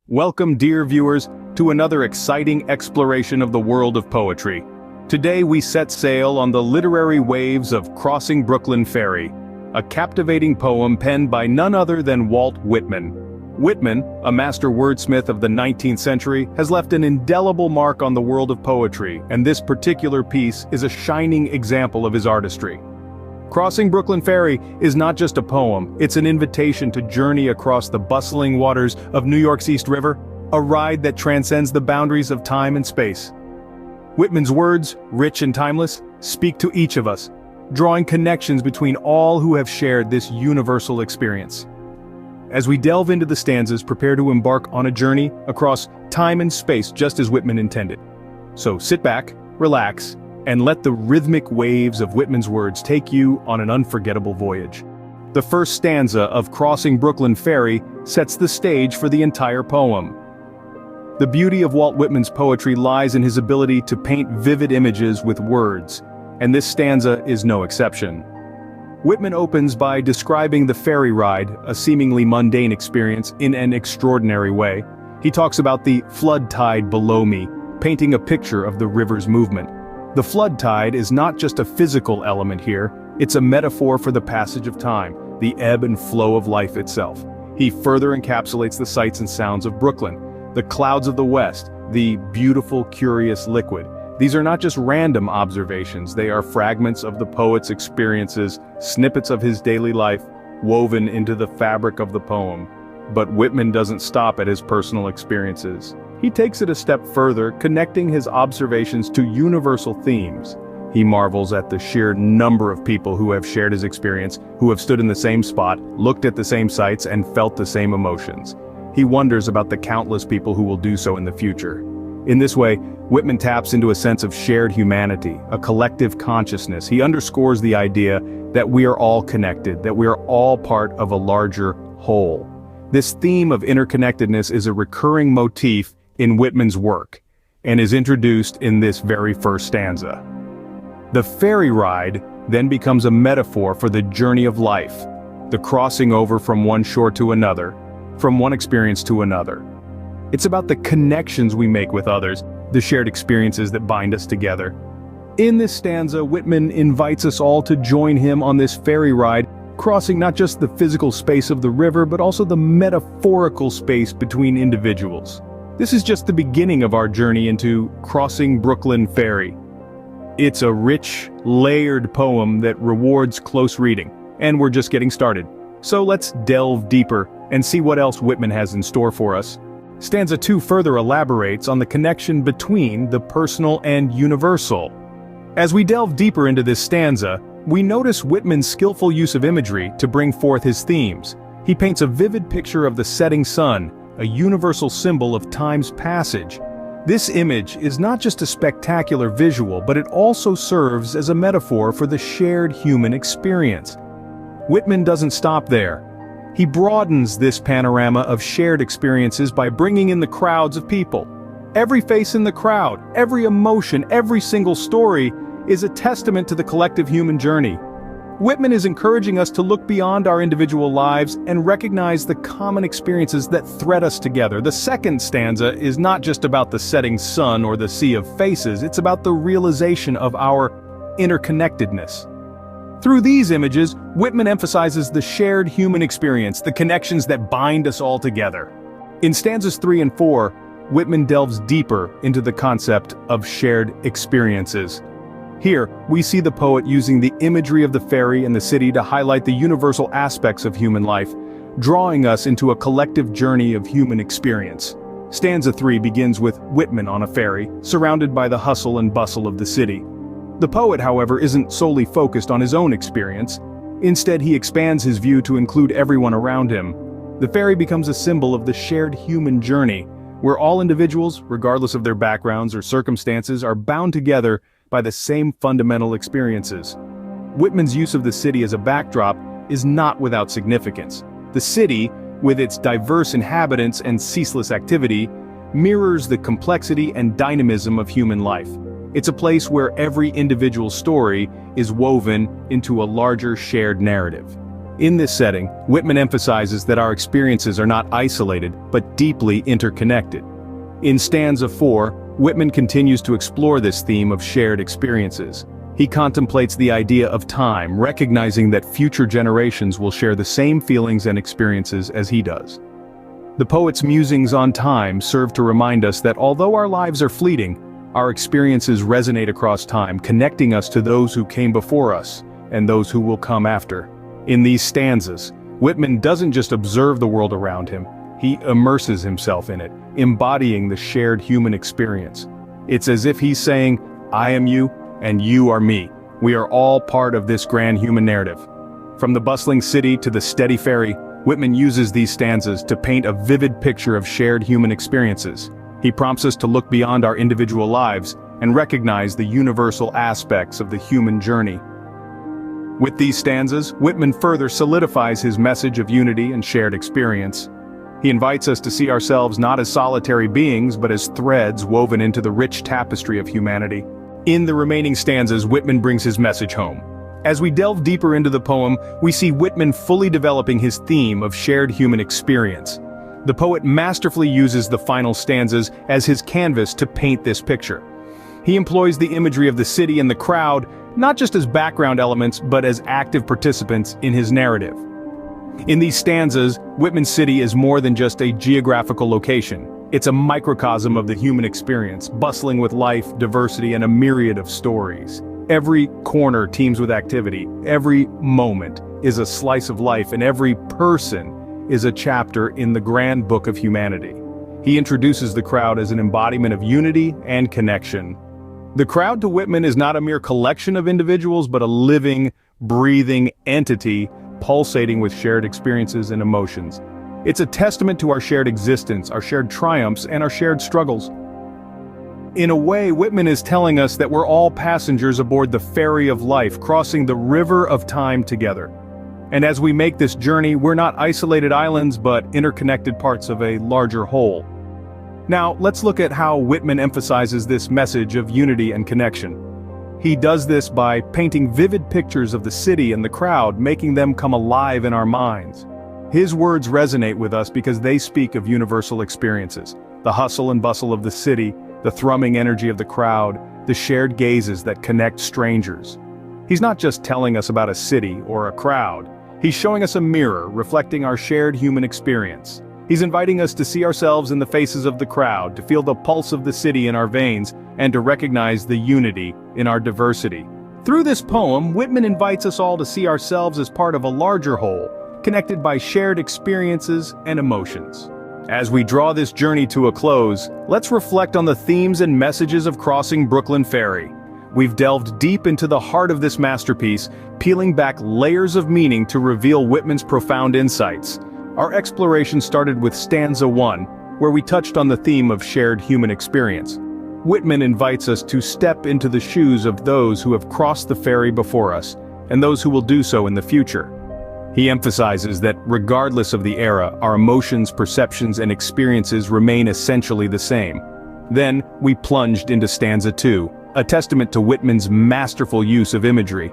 Welcome, dear viewers, to another exciting exploration of the world of poetry. Today we set sail on the literary waves of Crossing Brooklyn Ferry, a captivating poem penned by none other than Walt Whitman. Whitman, a master wordsmith of the 19th century, has left an indelible mark on the world of poetry, and this particular piece is a shining example of his artistry. Crossing Brooklyn Ferry is not just a poem, it's an invitation to journey across the bustling waters of New York's East River, a ride that transcends the boundaries of time and space. Whitman's words, rich and timeless, speak to each of us, drawing connections between all who have shared this universal experience. As we delve into the stanzas, prepare to embark on a journey across time and space just as Whitman intended. So sit back, relax, and let the rhythmic waves of Whitman's words take you on an unforgettable voyage. The first stanza of Crossing Brooklyn Ferry sets the stage for the entire poem. The beauty of Walt Whitman's poetry lies in his ability to paint vivid images with words, and this stanza is no exception. Whitman opens by describing the ferry ride, a seemingly mundane experience, in an extraordinary way. He talks about the flood tide below me, painting a picture of the river's movement. The flood tide is not just a physical element here, it's a metaphor for the passage of time, the ebb and flow of life itself. He further encapsulates the sights and sounds of Brooklyn, the clouds of the west, the beautiful, curious liquid. These are not just random observations, they are fragments of the poet's experiences, snippets of his daily life, woven into the fabric of the poem. But Whitman doesn't stop at his personal experiences. He takes it a step further, connecting his observations to universal themes. He marvels at the sheer number of people who have shared his experience, who have stood in the same spot, looked at the same sights, and felt the same emotions. He wonders about the countless people who will do so in the future. In this way, Whitman taps into a sense of shared humanity, a collective consciousness. He underscores the idea that we are all connected, that we are all part of a larger whole. This theme of interconnectedness is a recurring motif in Whitman's work, and is introduced in this very first stanza. The ferry ride then becomes a metaphor for the journey of life, the crossing over from one shore to another, from one experience to another. It's about the connections we make with others, the shared experiences that bind us together. In this stanza, Whitman invites us all to join him on this ferry ride, crossing not just the physical space of the river, but also the metaphorical space between individuals. This is just the beginning of our journey into Crossing Brooklyn Ferry. It's a rich, layered poem that rewards close reading, and we're just getting started. So let's delve deeper and see what else Whitman has in store for us. Stanza 2 further elaborates on the connection between the personal and universal. As we delve deeper into this stanza, we notice Whitman's skillful use of imagery to bring forth his themes. He paints a vivid picture of the setting sun, a universal symbol of time's passage. This image is not just a spectacular visual, but it also serves as a metaphor for the shared human experience. Whitman doesn't stop there. He broadens this panorama of shared experiences by bringing in the crowds of people. Every face in the crowd, every emotion, every single story is a testament to the collective human journey. Whitman is encouraging us to look beyond our individual lives and recognize the common experiences that thread us together. The second stanza is not just about the setting sun or the sea of faces, it's about the realization of our interconnectedness. Through these images, Whitman emphasizes the shared human experience, the connections that bind us all together. In stanzas 3 and 4, Whitman delves deeper into the concept of shared experiences. Here, we see the poet using the imagery of the ferry and the city to highlight the universal aspects of human life, drawing us into a collective journey of human experience. Stanza 3 begins with Whitman on a ferry, surrounded by the hustle and bustle of the city. The poet, however, isn't solely focused on his own experience. Instead, he expands his view to include everyone around him. The ferry becomes a symbol of the shared human journey, where all individuals, regardless of their backgrounds or circumstances, are bound together by the same fundamental experiences. Whitman's use of the city as a backdrop is not without significance. The city, with its diverse inhabitants and ceaseless activity, mirrors the complexity and dynamism of human life. It's a place where every individual story is woven into a larger shared narrative. In this setting, Whitman emphasizes that our experiences are not isolated, but deeply interconnected. In stanza 4, Whitman continues to explore this theme of shared experiences. He contemplates the idea of time, recognizing that future generations will share the same feelings and experiences as he does. The poet's musings on time serve to remind us that although our lives are fleeting, our experiences resonate across time, connecting us to those who came before us and those who will come after. In these stanzas, Whitman doesn't just observe the world around him, he immerses himself in it, embodying the shared human experience. It's as if he's saying, I am you, and you are me. We are all part of this grand human narrative. From the bustling city to the steady ferry, Whitman uses these stanzas to paint a vivid picture of shared human experiences. He prompts us to look beyond our individual lives and recognize the universal aspects of the human journey. With these stanzas, Whitman further solidifies his message of unity and shared experience. He invites us to see ourselves not as solitary beings but as threads woven into the rich tapestry of humanity. In the remaining stanzas, Whitman brings his message home. As we delve deeper into the poem, we see Whitman fully developing his theme of shared human experience. The poet masterfully uses the final stanzas as his canvas to paint this picture. He employs the imagery of the city and the crowd, not just as background elements, but as active participants in his narrative. In these stanzas, Whitman's city is more than just a geographical location. It's a microcosm of the human experience, bustling with life, diversity, and a myriad of stories. Every corner teems with activity, every moment is a slice of life, and every person is a chapter in the grand book of humanity. He introduces the crowd as an embodiment of unity and connection. The crowd to Whitman is not a mere collection of individuals, but a living, breathing entity pulsating with shared experiences and emotions. It's a testament to our shared existence, our shared triumphs, and our shared struggles. In a way, Whitman is telling us that we're all passengers aboard the ferry of life, crossing the river of time together. And as we make this journey, we're not isolated islands, but interconnected parts of a larger whole. Now, let's look at how Whitman emphasizes this message of unity and connection. He does this by painting vivid pictures of the city and the crowd, making them come alive in our minds. His words resonate with us because they speak of universal experiences, the hustle and bustle of the city, the thrumming energy of the crowd, the shared gazes that connect strangers. He's not just telling us about a city or a crowd. He's showing us a mirror reflecting our shared human experience. He's inviting us to see ourselves in the faces of the crowd, to feel the pulse of the city in our veins, and to recognize the unity in our diversity. Through this poem, Whitman invites us all to see ourselves as part of a larger whole, connected by shared experiences and emotions. As we draw this journey to a close, let's reflect on the themes and messages of crossing Brooklyn Ferry. We've delved deep into the heart of this masterpiece, peeling back layers of meaning to reveal Whitman's profound insights. Our exploration started with stanza 1, where we touched on the theme of shared human experience. Whitman invites us to step into the shoes of those who have crossed the ferry before us, and those who will do so in the future. He emphasizes that regardless of the era, our emotions, perceptions, and experiences remain essentially the same. Then, we plunged into stanza 2, a testament to Whitman's masterful use of imagery.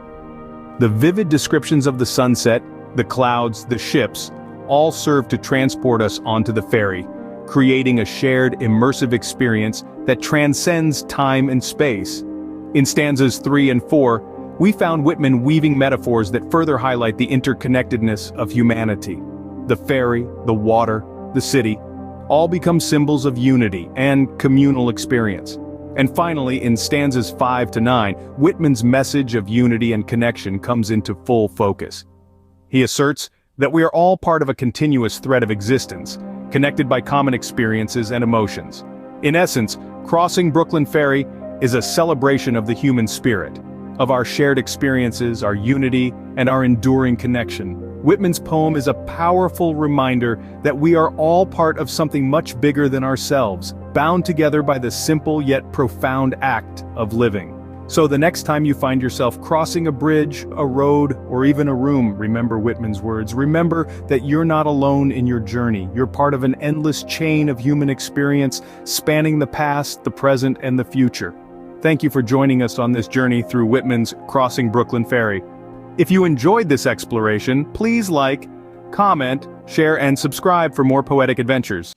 The vivid descriptions of the sunset, the clouds, the ships, all serve to transport us onto the ferry, creating a shared, immersive experience that transcends time and space. In stanzas 3 and 4, we found Whitman weaving metaphors that further highlight the interconnectedness of humanity. The ferry, the water, the city, all become symbols of unity and communal experience. And finally, in stanzas 5 to 9, Whitman's message of unity and connection comes into full focus. He asserts that we are all part of a continuous thread of existence, connected by common experiences and emotions. In essence, crossing Brooklyn Ferry is a celebration of the human spirit, of our shared experiences, our unity, and our enduring connection. Whitman's poem is a powerful reminder that we are all part of something much bigger than ourselves, bound together by the simple yet profound act of living. So the next time you find yourself crossing a bridge, a road, or even a room, remember Whitman's words. Remember that you're not alone in your journey. You're part of an endless chain of human experience, spanning the past, the present, and the future. Thank you for joining us on this journey through Whitman's Crossing Brooklyn Ferry. If you enjoyed this exploration, please like, comment, share and subscribe for more poetic adventures.